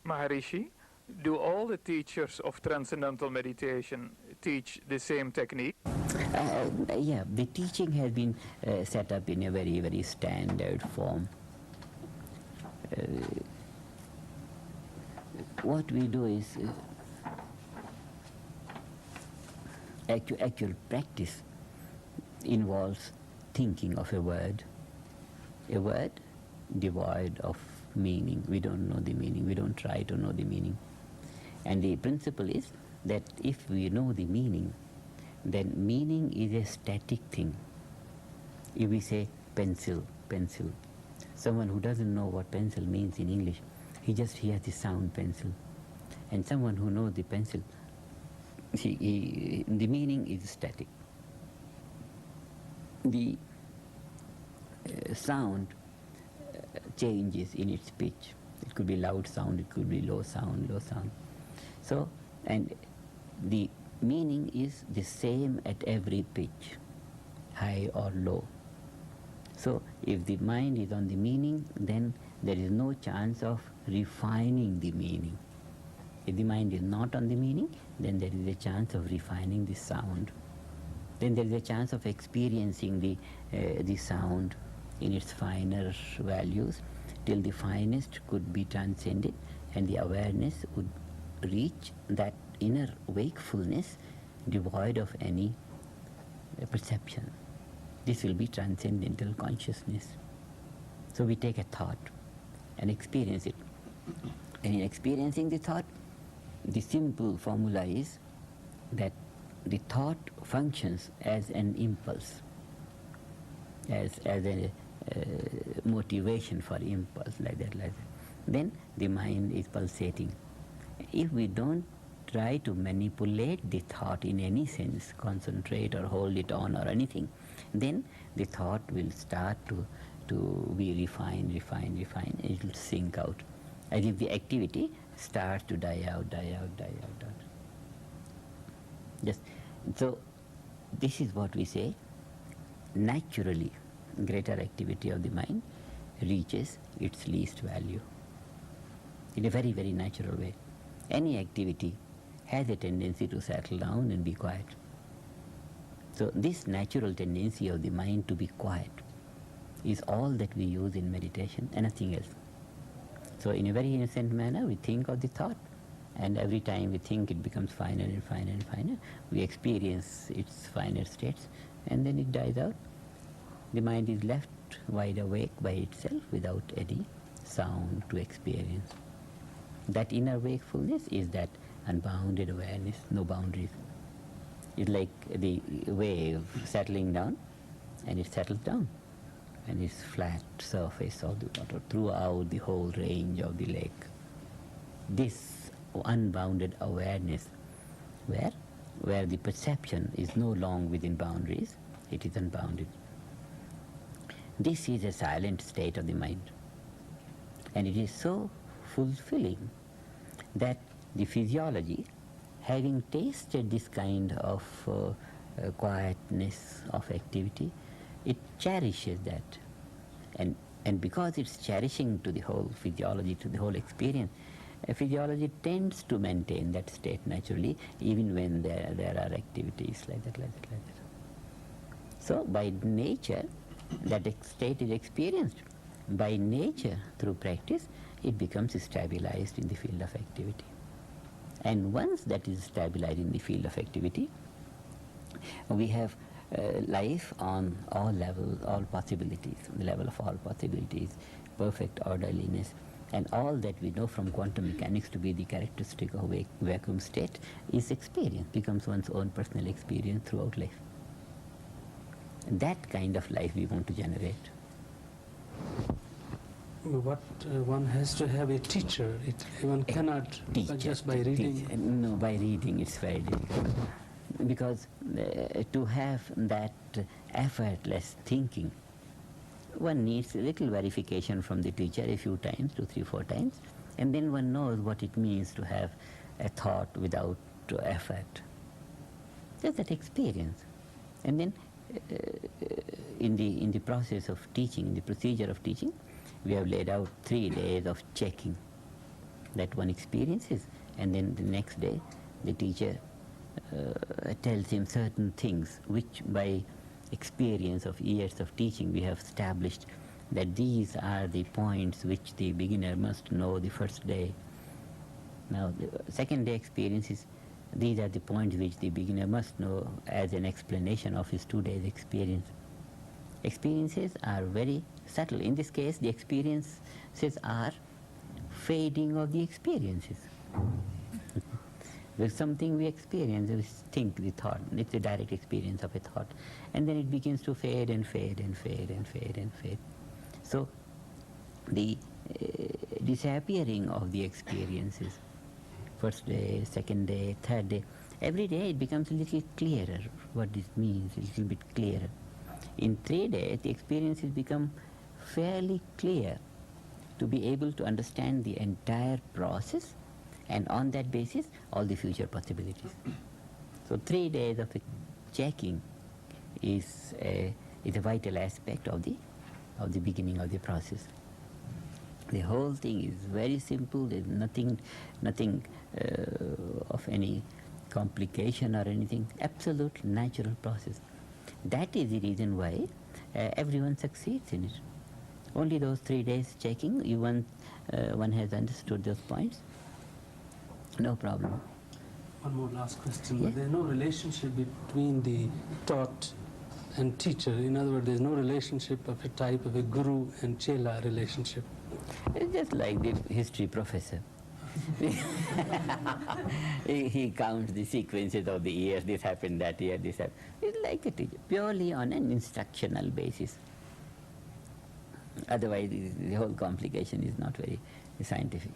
Maharishi, do all the teachers of transcendental meditation teach the same technique? Yeah, the teaching has been set up in a very, very standard form. What we do is actual practice involves thinking of a word devoid of meaning. We don't know the meaning, we don't try to know the meaning. And the principle is that if we know the meaning, then meaning is a static thing. If we say pencil, someone who doesn't know what pencil means in English, he just hears the sound pencil. And someone who knows the pencil, the meaning is static. The sound changes in its pitch. It could be loud sound, it could be low sound. So, and the meaning is the same at every pitch, high or low. So, if the mind is on the meaning, then there is no chance of refining the meaning. If the mind is not on the meaning, then there is a chance of refining the sound. Then there is a chance of experiencing the sound in its finer values, till the finest could be transcended and the awareness would reach that inner wakefulness devoid of any perception. This will be transcendental consciousness. So we take a thought and experience it. And in experiencing the thought, the simple formula is that the thought functions as an impulse, as a motivation for impulse, like that. Then the mind is pulsating. If we don't try to manipulate the thought in any sense, concentrate or hold it on or anything, then the thought will start to be refined, and it will sink out, as if the activity starts to die out. Just so, this is what we say, naturally greater activity of the mind reaches its least value in a very, very natural way. Any activity has a tendency to settle down and be quiet. So this natural tendency of the mind to be quiet is all that we use in meditation and nothing else. So in a very innocent manner we think of the thought, and every time we think it becomes finer and finer. We experience its finer states and then it dies out. The mind is left wide awake by itself without any sound to experience. That inner wakefulness is that unbounded awareness, no boundaries. It's like the wave settling down, and it settles down, and it's flat surface of the water throughout the whole range of the lake. This unbounded awareness, where the perception is no longer within boundaries, it is unbounded. This is a silent state of the mind, and it is so fulfilling that the physiology, having tasted this kind of quietness of activity, it cherishes that. And because it's cherishing to the whole physiology, to the whole experience, physiology tends to maintain that state naturally, even when there are activities like that. So by nature, that state is experienced. By nature, through practice, it becomes stabilized in the field of activity. And once that is stabilized in the field of activity, we have life on all levels, all possibilities, the level of all possibilities, perfect orderliness, and all that we know from quantum mechanics to be the characteristic of a vacuum state is experience, becomes one's own personal experience throughout life. That kind of life we want to generate. But one has to have a teacher. One cannot just by reading. No, by reading it's very difficult. Because to have that effortless thinking, one needs a little verification from the teacher a few times, 2, 3, 4 times, and then one knows what it means to have a thought without effort. Just that experience. And then in the process of teaching, in the procedure of teaching, we have laid out 3 days of checking. that one experiences, and then the next day the teacher tells him certain things which by experience of years of teaching we have established that these are the points which the beginner must know the first day. Now the second day experience is these are the points which the beginner must know as an explanation of his 2 days experience. Experiences are very subtle. In this case, the experiences are fading of the experiences. There's something we experience, we think, the thought, it's a direct experience of a thought, and then it begins to fade and fade and fade and fade and fade. So the disappearing of the experiences, first day, second day, third day, every day it becomes a little clearer what this means, a little bit clearer. In 3 days, the experiences become fairly clear to be able to understand the entire process, and on that basis, all the future possibilities. So 3 days of checking is a vital aspect of the beginning of the process. The whole thing is very simple. There's nothing of any complication or anything. Absolute natural process. That is the reason why everyone succeeds in it. Only those 3 days checking, one has understood those points. No problem. One more last question. Yeah. There's no relationship between the taught and teacher. In other words, there's no relationship of a type of a guru and chela relationship. It's just like the history professor. he counts the sequences of the years, this happened that year, this happened. It's like a teacher, purely on an instructional basis. Otherwise, the whole complication is not very scientific.